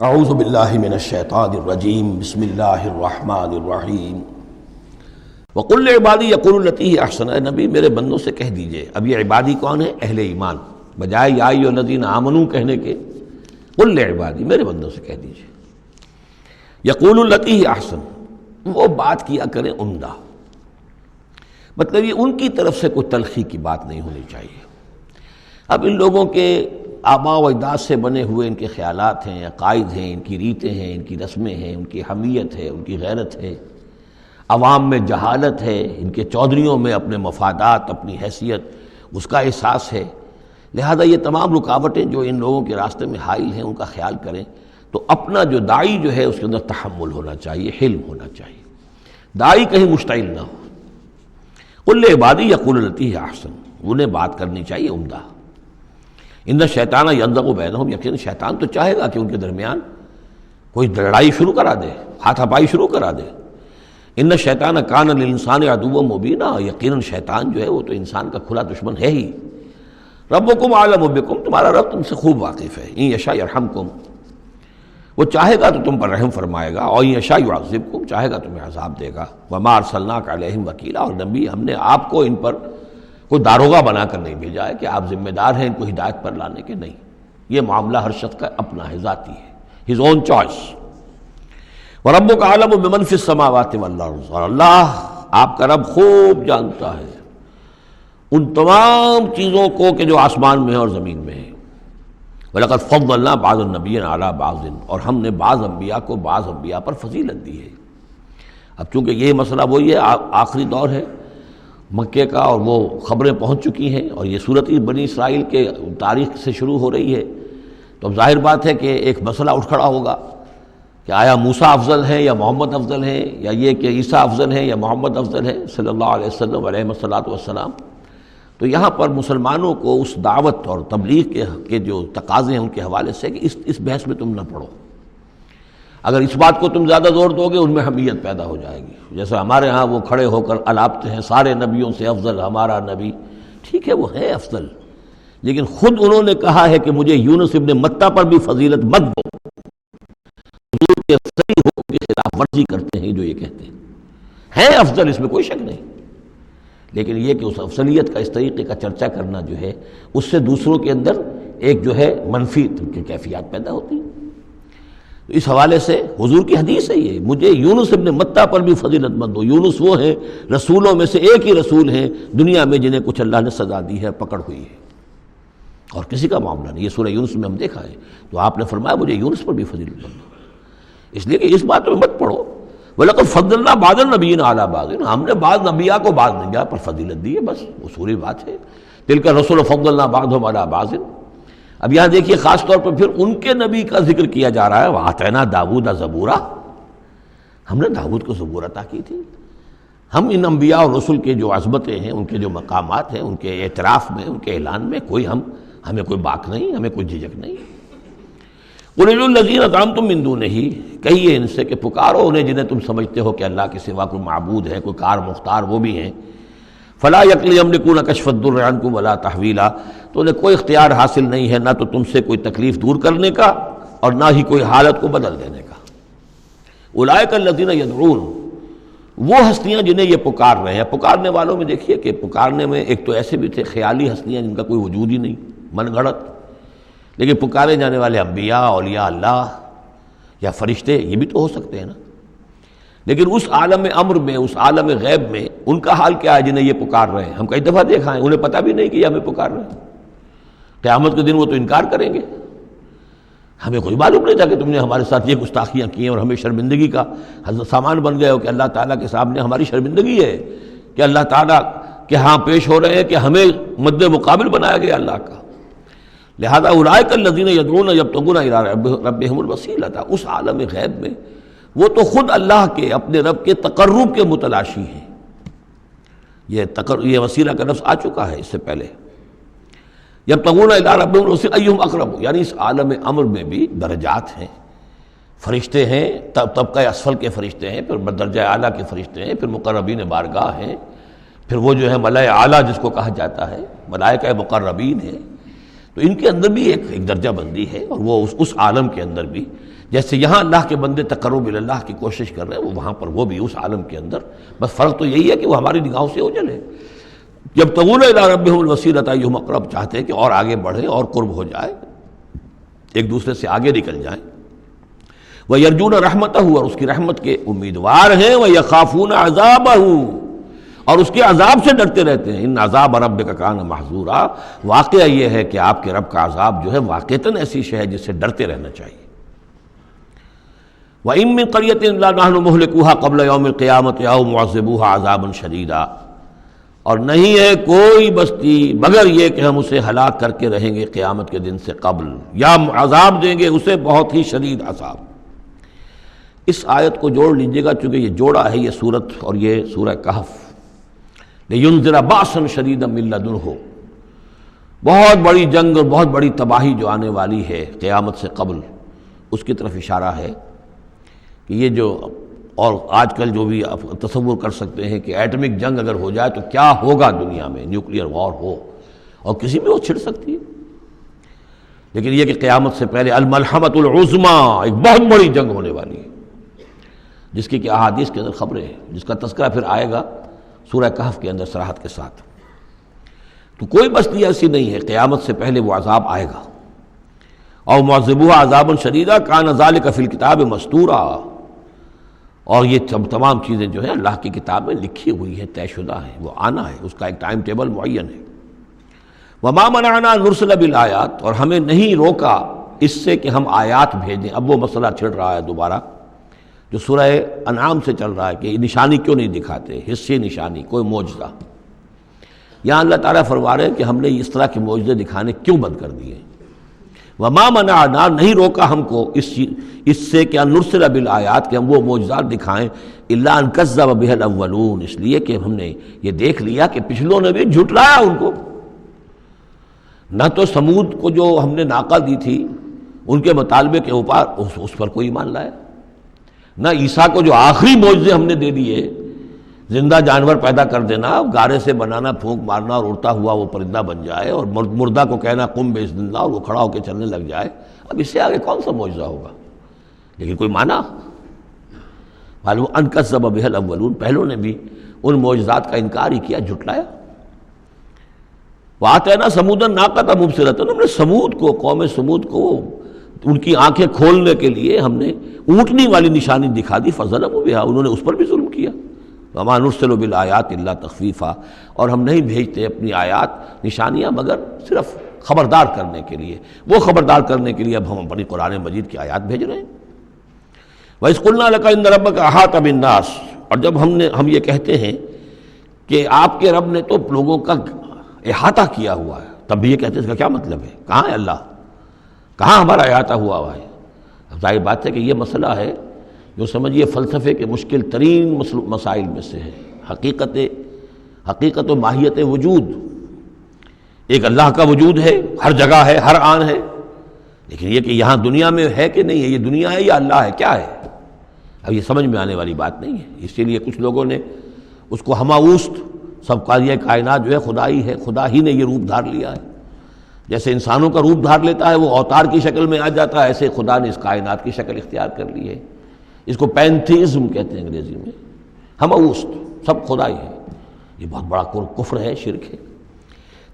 اعوذ باللہ من الشیطان الرجیم بسم اللہ الرحمن الرحیم وقل لعبادی یقولوا التی ہی احسن۔ اے نبی میرے بندوں سے کہہ دیجئے، اب یہ عبادی کون ہے؟ اہل ایمان، بجائے یا ایھا الذین آمنوا کہنے کے قل لعبادی میرے بندوں سے کہہ دیجئے یقولوا التی ہی احسن، وہ بات کیا کریں عمدہ، مطلب یہ ان کی طرف سے کوئی تلخی کی بات نہیں ہونی چاہیے۔ اب ان لوگوں کے آباء و اجداد سے بنے ہوئے ان کے خیالات ہیں، عقائد ہیں، ان کی ریتیں ہیں، ان کی رسمیں ہیں، ان کی حمیت ہے، ان کی غیرت ہے، عوام میں جہالت ہے، ان کے چودھریوں میں اپنے مفادات، اپنی حیثیت، اس کا احساس ہے۔ لہذا یہ تمام رکاوٹیں جو ان لوگوں کے راستے میں حائل ہیں ان کا خیال کریں تو اپنا جو داعی جو ہے اس کے اندر تحمل ہونا چاہیے، حلم ہونا چاہیے، داعی کہیں مشتعل نہ ہو۔ قل لعبادی یقولوا التی ہی احسن، انہیں بات کرنی چاہیے عمدہ۔ ان الشیطان ینزغ بینہم، یقین شیطان تو چاہے گا کہ ان کے درمیان کوئی لڑائی شروع کرا دے، ہاتھا پائی شروع کرا دے۔ ان الشیطان کان للانسان عدوا مبینا، یقیناً شیطان جو ہے وہ تو انسان کا کھلا دشمن ہے ہی۔ ربکم اعلم بکم، تمہارا رب تم سے خوب واقف ہے۔ ان یشاء یرحمکم، وہ چاہے گا تو تم پر رحم فرمائے گا، اور ان یشاء یعذبکم، چاہے گا تمہیں عذاب دے گا۔ وما ارسلناک علیہم وکیلا، اور نبی ہم نے آپ کو ان پر کوئی داروغہ بنا کر نہیں بھیجا ہے کہ آپ ذمہ دار ہیں ان کو ہدایت پر لانے کے، نہیں، یہ معاملہ ہر شخص کا اپنا ہے، ذاتی ہے، ہز اون چوائس۔ وَرَبُّكَ أَعْلَمُ بِمَنْ فِي السَّمَاوَاتِ وَالْأَرْضِ، اور اللہ آپ کا رب خوب جانتا ہے ان تمام چیزوں کو کہ جو آسمان میں ہے اور زمین میں ہے۔ وَلَقَدْ فَضَّلْنَا بَعْضَ النَّبِيِّينَ عَلَىٰ بَعْضٍ، اور ہم نے بعض انبیاء کو بعض انبیاء پر فضیلت دی ہے۔ اب چونکہ یہ مسئلہ وہی ہے، آخری دور ہے مکے کا، اور وہ خبریں پہنچ چکی ہیں، اور یہ صورت بنی اسرائیل کے تاریخ سے شروع ہو رہی ہے، تو اب ظاہر بات ہے کہ ایک مسئلہ اٹھ کھڑا ہوگا کہ آیا موسیٰ افضل ہیں یا محمد افضل ہیں، یا یہ کہ عیسیٰ افضل ہیں یا محمد افضل ہیں صلی اللہ علیہ وسلم علیہ الصلاۃ والسلام۔ تو یہاں پر مسلمانوں کو اس دعوت اور تبلیغ کے جو تقاضے ہیں ان کے حوالے سے کہ اس بحث میں تم نہ پڑھو۔ اگر اس بات کو تم زیادہ زور دو گے ان میں حمیت پیدا ہو جائے گی، جیسے ہمارے ہاں وہ کھڑے ہو کر الاپتے ہیں سارے نبیوں سے افضل ہمارا نبی۔ ٹھیک ہے، وہ ہے افضل، لیکن خود انہوں نے کہا ہے کہ مجھے یونس ابن متہ پر بھی فضیلت مت دو۔ حضور کے صحیح حکم کی خلاف ورزی کرتے ہیں جو یہ کہتے ہیں افضل، اس میں کوئی شک نہیں، لیکن یہ کہ اس افضلیت کا اس طریقے کا چرچا کرنا جو ہے اس سے دوسروں کے اندر ایک جو ہے منفی کیفیات پیدا ہوتی ہیں۔ اس حوالے سے حضور کی حدیث ہے یہ، مجھے یونس ابن متہ پر بھی فضیلت مند دو۔ یونس وہ ہیں رسولوں میں سے ایک ہی رسول ہیں دنیا میں جنہیں کچھ اللہ نے سزا دی ہے، پکڑ ہوئی ہے، اور کسی کا معاملہ نہیں۔ یہ سورہ یونس میں ہم دیکھا ہے، تو آپ نے فرمایا مجھے یونس پر بھی فضیلت مند دو، اس لیے کہ اس بات میں مت پڑھو۔ وَلَقَدْ فَضَّلْنَا بَعْضَ النَّبِيِّينَ عَلَىٰ بَعْضٍ، ہم نے بعض انبیاء کو بعض انبیاء پر فضیلت دی ہے، بس اصولی بات ہے۔ تِلْكَ الرُّسُلُ فَضَّلْنَا بَعْضَهُمْ عَلَىٰ بَعْضٍ۔ اب یہاں دیکھیے خاص طور پر پھر ان کے نبی کا ذکر کیا جا رہا ہے، وَآتَيْنَا دَاوُودَ زَبُورًا، ہم نے داؤد کو زبور عطا کی تھی۔ ہم ان انبیاء اور رسل کے جو عظمتیں ہیں، ان کے جو مقامات ہیں، ان کے اعتراف میں، ان کے اعلان میں ہمیں کوئی باک نہیں، ہمیں کوئی جھجک نہیں۔ قُلِ ادْعُوا الَّذِينَ زَعَمْتُم مِّن دُونِهِ، کہیے ان سے کہ پکارو انہیں جنہیں تم سمجھتے ہو کہ اللہ کے سوا کوئی معبود ہے، کوئی کار مختار وہ بھی ہیں۔ فلا یملکون کشف الضر عنکم ولا تحویلا، تو انہیں کوئی اختیار حاصل نہیں ہے، نہ تو تم سے کوئی تکلیف دور کرنے کا اور نہ ہی کوئی حالت کو بدل دینے کا۔ اولئک الذین یدعون، وہ ہستیاں جنہیں یہ پکار رہے ہیں۔ پکارنے والوں میں دیکھیے کہ پکارنے میں ایک تو ایسے بھی تھے خیالی ہستیاں جن کا کوئی وجود ہی نہیں، من گھڑت، لیکن پکارے جانے والے انبیاء، اولیاء اللہ یا فرشتے یہ بھی تو ہو سکتے ہیں نا۔ لیکن اس عالم امر میں، اس عالم غیب میں ان کا حال کیا ہے جنہیں یہ پکار رہے ہیں؟ ہم کئی دفعہ دیکھا ہے انہیں پتہ بھی نہیں کہ یہ ہمیں پکار رہے ہیں۔ قیامت کے دن وہ تو انکار کریں گے، ہمیں کوئی معلوم نہیں تھا کہ تم نے ہمارے ساتھ یہ گستاخیاں کی ہیں اور ہمیں شرمندگی کا سامان بن گئے ہو، کہ اللہ تعالیٰ کے سامنے ہماری شرمندگی ہے کہ اللہ تعالیٰ کے ہاں پیش ہو رہے ہیں کہ ہمیں مد مقابل بنایا گیا اللہ کا۔ لہذا اولئک الذین یدعون یبتغون الی ربہم الوسیلۃ، اس عالم غیب میں وہ تو خود اللہ کے، اپنے رب کے تقرب کے متلاشی ہیں۔ یہ وسیلہ کا لفظ آ چکا ہے اس سے پہلے۔ یبتغون الی ربہم الوسیلۃ ایھم اقرب، یعنی اس عالم امر میں بھی درجات ہیں، فرشتے ہیں، طبقہ اسفل کے فرشتے ہیں، پھر درجہ اعلیٰ کے فرشتے ہیں، پھر مقربین بارگاہ ہیں، پھر وہ جو ہے ملائے اعلیٰ جس کو کہا جاتا ہے، ملائکہ مقربین ہیں۔ تو ان کے اندر بھی ایک درجہ بندی ہے، اور وہ اس عالم کے اندر بھی جیسے یہاں اللہ کے بندے تقرب اللہ کی کوشش کر رہے ہیں، وہ وہاں پر وہ بھی اس عالم کے اندر، بس فرق تو یہی ہے کہ وہ ہماری نگاہوں سے اوجھل ہے۔ جب تغون الی ربہم الوسیلۃ ایہم اقرب، چاہتے ہیں کہ اور آگے بڑھیں اور قرب ہو جائے، ایک دوسرے سے آگے نکل جائیں۔ وَيَرْجُونَ رَحْمَتَهُ، اور اس کی رحمت کے امیدوار ہیں، وَيَخَافُونَ عَذَابَهُ، اور اس کے عذاب سے ڈرتے رہتے ہیں۔ ان عذاب ربک کان محذورا، واقعہ یہ ہے کہ آپ کے رب کا عذاب جو ہے واقعتاً ایسی شے ہے جس سے ڈرتے رہنا چاہیے۔ وَإِن مِّن قَرْيَةٍ إِلَّا نَحْنُ مُهْلِكُوهَا قَبْلَ يَوْمِ الْقِيَامَةِ أَوْ مُعَذِّبُوهَا عَذَابًا شَدِيدًا، اور نہیں ہے کوئی بستی مگر یہ کہ ہم اسے ہلاک کر کے رہیں گے قیامت کے دن سے قبل، یا عذاب دیں گے اسے بہت ہی شدید عذاب۔ اس آیت کو جوڑ لیجئے گا، چونکہ یہ جوڑا ہے یہ سورت اور یہ سورہ کہف۔ لِيُنذِرَ بَأْسًا شَدِيدًا مِّن لَّدُنْهُ، بہت بڑی جنگ اور بہت بڑی تباہی جو آنے والی ہے قیامت سے قبل، اس کی طرف اشارہ ہے کہ یہ جو، اور آج کل جو بھی آپ تصور کر سکتے ہیں کہ ایٹمک جنگ اگر ہو جائے تو کیا ہوگا دنیا میں، نیوکلیئر وار ہو، اور کسی بھی وہ چھڑ سکتی ہے، لیکن یہ کہ قیامت سے پہلے الملحمۃ العظمیٰ، ایک بہت بڑی جنگ ہونے والی ہے، جس کی کہ احادیث کے اندر خبریں ہیں، جس کا تذکرہ پھر آئے گا سورہ کہف کے اندر صراحت کے ساتھ۔ تو کوئی بستی ایسی نہیں ہے، قیامت سے پہلے وہ عذاب آئے گا۔ اور معذبوها عذابا شدیدا کان ذلک فی الکتاب مستورا، اور یہ تمام چیزیں جو ہیں اللہ کی کتاب میں لکھی ہوئی ہیں، طے شدہ ہیں، وہ آنا ہے، اس کا ایک ٹائم ٹیبل معین ہے۔ وما منعنا نرسل بالآیات، اور ہمیں نہیں روکا اس سے کہ ہم آیات بھیجیں۔ اب وہ مسئلہ چھڑ رہا ہے دوبارہ جو سورہ انعام سے چل رہا ہے کہ نشانی کیوں نہیں دکھاتے، حصے نشانی، کوئی معجزہ۔ یہاں اللہ تعالیٰ فرما رہے ہیں کہ ہم نے اس طرح کے معجزے دکھانے کیوں بند کر دیے۔ وما منعنا، نہیں روکا ہم کو اس سے کہ ان نرسل بالآیات، کہ ہم وہ معجزات دکھائیں، الا ان کذب بها الاولون، اس لیے کہ ہم نے یہ دیکھ لیا کہ پچھلوں نے بھی جھٹلایا ان کو۔ نہ تو سمود کو جو ہم نے ناقہ دی تھی ان کے مطالبے کے اوپر اس پر کوئی ایمان لایا، نہ عیسیٰ کو جو آخری معجزے ہم نے دے دیے، زندہ جانور پیدا کر دینا، گارے سے بنانا، پھونک مارنا اور اڑتا ہوا وہ پرندہ بن جائے، اور مردہ کو کہنا قم باذن اللہ، اور وہ کھڑا ہو کے چلنے لگ جائے، اب اس سے آگے کون سا معجزہ ہوگا؟ لیکن کوئی مانا معلوم ان کذب بها الاولون، پہلوں نے بھی ان معجزات کا انکار ہی کیا، جھٹلایا۔ وآتینا ثمود الناقۃ مبصرۃ، ہم نے سمود کو، قوم سمود کو، ان کی آنکھیں کھولنے کے لیے ہم نے اونٹنی والی نشانی دکھا دی، فظلموا بها، انہوں نے اس پر بھی ظلم کیا۔ وما نرسل بالآیات الا تخفیفا، اور ہم نہیں بھیجتے اپنی آیات نشانیاں مگر صرف خبردار کرنے کے لیے، وہ خبردار کرنے کے لیے اب ہم اپنی قرآن مجید کی آیات بھیج رہے ہیں۔ وَإِذْ قُلْنَا لَكَ إِنَّ رَبَّكَ أَحَاطَ بِالنَّاسِ، اور جب ہم یہ کہتے ہیں کہ آپ کے رب نے تو لوگوں کا احاطہ کیا ہوا ہے، تب بھی یہ کہتے ہیں اس کا کیا مطلب ہے؟ کہاں ہے اللہ؟ کہاں ہمارا احاطہ ہوا ہے؟ اب ظاہر بات ہے کہ یہ مسئلہ ہے جو سمجھیے فلسفے کے مشکل ترین مسائل میں سے ہے، حقیقت و ماہیت وجود۔ ایک اللہ کا وجود ہے، ہر جگہ ہے، ہر آن ہے، لیکن یہ کہ یہاں دنیا میں ہے کہ نہیں ہے، یہ دنیا ہے یا اللہ ہے، کیا ہے؟ اب یہ سمجھ میں آنے والی بات نہیں ہے، اسی لیے کچھ لوگوں نے اس کو ہماوست، سب کا یہ کائنات جو ہے خدا ہی ہے، خدا ہی نے یہ روپ دھار لیا ہے، جیسے انسانوں کا روپ دھار لیتا ہے وہ اوتار کی شکل میں آ جاتا ہے، ایسے خدا نے اس کائنات کی شکل اختیار کر لی ہے۔ اس کو پینتھیزم کہتے ہیں انگریزی میں، ہماوست، سب خدا ہی ہے۔ یہ بہت بڑا کفر ہے، شرک ہے۔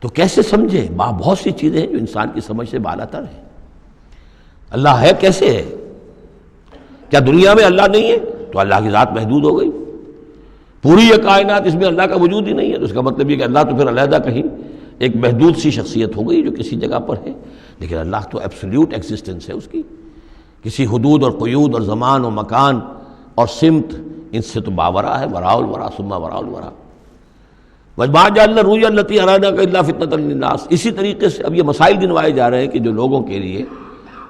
تو کیسے سمجھے؟ بہت سی چیزیں ہیں جو انسان کی سمجھ سے بالا تر ہیں۔ اللہ ہے کیسے ہے؟ کیا دنیا میں اللہ نہیں ہے تو اللہ کی ذات محدود ہو گئی؟ پوری یہ کائنات اس میں اللہ کا وجود ہی نہیں ہے تو اس کا مطلب یہ کہ اللہ تو پھر علیحدہ کہیں ایک محدود سی شخصیت ہو گئی جو کسی جگہ پر ہے، لیکن اللہ تو ایبسلیوٹ ایگزسٹنس ہے اس کی، کسی حدود اور قیود اور زمان و مکان اور سمت ان سے تو باورا ہے، وراء الورا ثم وراء الورا۔ وَمَا جَعَلْنَا الرُّؤْيَا الَّتِي أَرَيْنَاكَ إِلَّا فِتْنَةً لِلنَّاسِ، اسی طریقے سے اب یہ مسائل گنوائے جا رہے ہیں کہ جو لوگوں کے لیے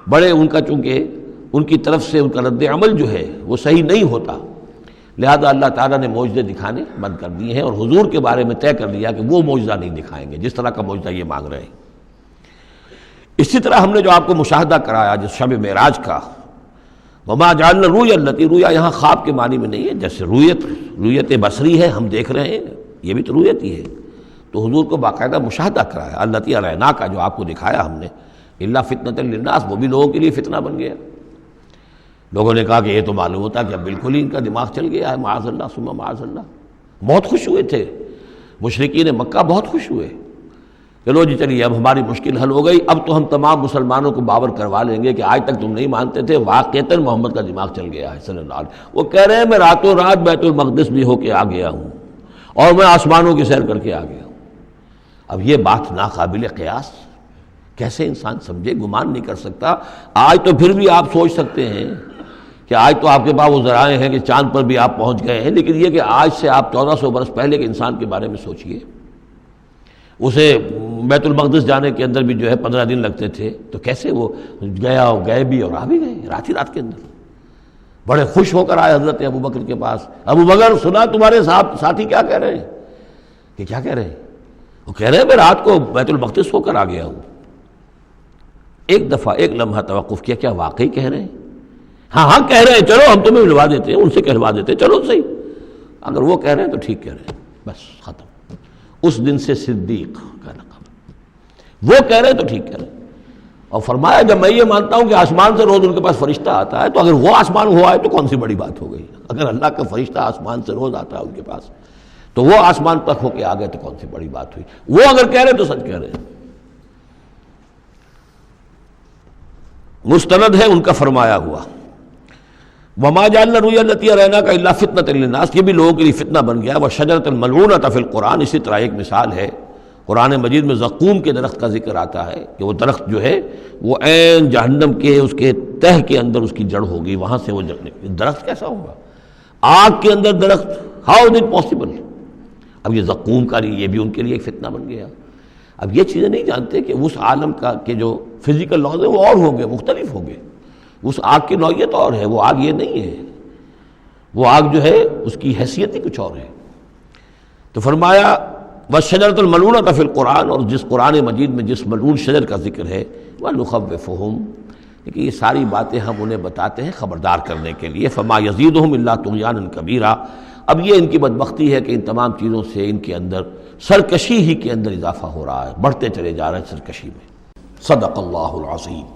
بڑے، ان کا چونکہ ان کی طرف سے ان کا رد عمل جو ہے وہ صحیح نہیں ہوتا، لہذا اللہ تعالیٰ نے معجزے دکھانے بند کر دیے ہیں، اور حضور کے بارے میں طے کر لیا کہ وہ معجزہ نہیں دکھائیں گے جس طرح کا معجزہ یہ مانگ رہے ہیں۔ اسی طرح ہم نے جو آپ کو مشاہدہ کرایا جس شب معراج کا، وما جعلنا الرؤیا التي، رؤیا یہاں خواب کے معنی میں نہیں ہے، جیسے رؤیت بصری ہے، ہم دیکھ رہے ہیں، یہ بھی تو رؤیت ہی ہے، تو حضور کو باقاعدہ مشاہدہ کرایا، التي اریناک کا جو آپ کو دکھایا ہم نے، الا فتنۃ للناس، وہ بھی لوگوں کے لیے فتنہ بن گیا۔ لوگوں نے کہا کہ یہ تو معلوم ہوتا کہ اب بالکل ہی ان کا دماغ چل گیا ہے، معاذ اللہ ثم معاذ اللہ۔ بہت خوش ہوئے تھے مشرکین مکہ، بہت خوش ہوئے، چلو جی چلیے اب ہماری مشکل حل ہو گئی، اب تو ہم تمام مسلمانوں کو باور کروا لیں گے کہ آج تک تم نہیں مانتے تھے، واقعتاً محمد کا دماغ چل گیا ہے صلی اللہ علیہ وسلم۔ وہ کہہ رہے ہیں میں راتوں رات بیت المقدس بھی ہو کے آ گیا ہوں اور میں آسمانوں کی سیر کر کے آ گیا ہوں۔ اب یہ بات ناقابل قیاس، کیسے انسان سمجھے، گمان نہیں کر سکتا۔ آج تو پھر بھی آپ سوچ سکتے ہیں کہ آج تو آپ کے پاس وہ ذرائع ہیں کہ چاند پر بھی آپ پہنچ گئے ہیں، لیکن یہ کہ آج سے آپ 1400 برس پہلے کے انسان کے بارے میں سوچئے، اسے بیت المقدس جانے کے اندر بھی جو ہے 15 دن لگتے تھے، تو کیسے وہ گیا اور گئے بھی اور آ بھی گئے رات ہی رات کے اندر۔ بڑے خوش ہو کر آئے حضرت ابو بکر کے پاس، ابو بکر سنا تمہارے ساتھی کیا کہہ رہے ہیں؟ کہ کیا کہہ رہے ہیں؟ وہ کہہ رہے ہیں میں رات کو بیت المقدس ہو کر آ گیا ہوں۔ ایک دفعہ ایک لمحہ توقف کیا، کیا واقعی کہہ رہے ہیں؟ ہاں کہہ رہے ہیں، چلو ہم تمہیں ملوا دیتے ہیں، ان سے کہلوا دیتے ہیں، چلو صحیح، اگر وہ کہہ رہے ہیں تو ٹھیک کہہ رہے ہیں، بس ختم۔ اس دن سے صدیق کا لقب، وہ کہہ رہے ہیں تو ٹھیک کہہ رہے ہیں۔ اور فرمایا جب میں یہ مانتا ہوں کہ آسمان سے روز ان کے پاس فرشتہ آتا ہے، تو اگر وہ آسمان ہوا ہے تو کون سی بڑی بات ہو گئی؟ اگر اللہ کا فرشتہ آسمان سے روز آتا ہے ان کے پاس، تو وہ آسمان تک ہو کے آ گئے تو کون سی بڑی بات ہوئی؟ وہ اگر کہہ رہے تو سچ کہہ رہے ہیں۔ مستند ہے ان کا فرمایا ہوا، وما جعلنا الرؤيا التي اريناك الا فتنة للناس، یہ بھی لوگوں کے لیے فتنہ بن گیا۔ وشجرة ملعونة فی القرآن، اسی طرح ایک مثال ہے قرآن مجید میں زقوم کے درخت کا ذکر آتا ہے کہ وہ درخت جو ہے وہ عین جہنم کے اس کے تہ کے اندر اس کی جڑ ہوگی، وہاں سے وہ درخت کیسا ہوگا؟ آگ کے اندر درخت، ہاؤ از اٹ پاسبل؟ اب یہ زقوم کا یہ بھی ان کے لیے ایک فتنہ بن گیا۔ اب یہ چیزیں نہیں جانتے کہ اس عالم کا کہ جو فزیکل لاز ہے وہ اور ہوں گے، مختلف ہوں گے، اس آگ کی نوعیت اور ہے، وہ آگ یہ نہیں ہے، وہ آگ جو ہے اس کی حیثیت ہی کچھ اور ہے۔ تو فرمایا وَالشَّجَرَةُ الْمَلْعُونَةُ فِي الْقُرْآنِ، اور جس قرآن مجید میں جس ملعون شجر کا ذکر ہے، وَنُخَوِّفُهُمْ، لیکن یہ ساری باتیں ہم انہیں بتاتے ہیں خبردار کرنے کے لیے۔ فَمَا يَزِيدُهُمْ إِلَّا طُغْيَانًا كَبِيرًا، اب یہ ان کی بدبختی ہے کہ ان تمام چیزوں سے ان کے اندر سرکشی ہی کے اندر اضافہ ہو رہا ہے، بڑھتے چلے جا رہے ہیں سرکشی میں۔ صدق اللہ العظیم۔